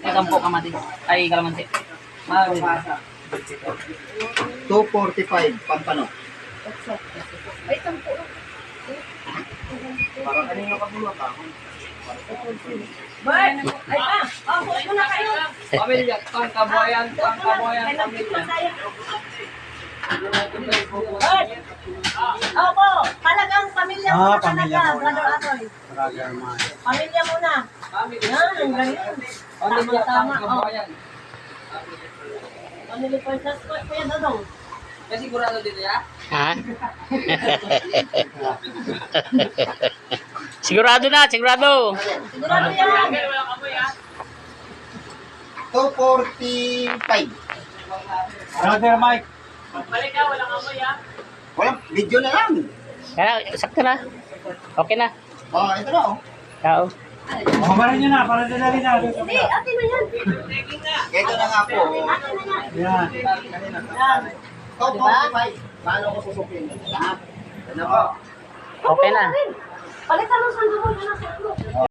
Kampo kamati. Ay, kalamansi. 245 pampano. Ay, tampo. Para kanina ka bumata. Bert! Ay pa! Huwag mo na kayo! Pamilya, kabuhayan, kabuhayan. May nag-tikman tayo. Bert! Opo! Talagang pamilya muna pamilya talaga, muna. Brother Atoy. Brother man. Pamilya muna. Yan, ang galing. Tama-tama. Kabuhayan. Family first. Kuya Dodong. May sigurado dito ya? Ha? Sigurado na, sigurado. Sigurado yan. 245. Brother Mike. Balik ka, walang amoy ya? Walang video na lang. Kaya, sakto na. Okay na. Oh, ito na oh. Oo. Makabaran nyo na, para dadali na. Hindi, atin na yan. Ito na nga po. Atin na yan. Yan. Yan. 245. Paano ko susukin? Lahat. Ano po? Okay na. Palitan mo sa dulo.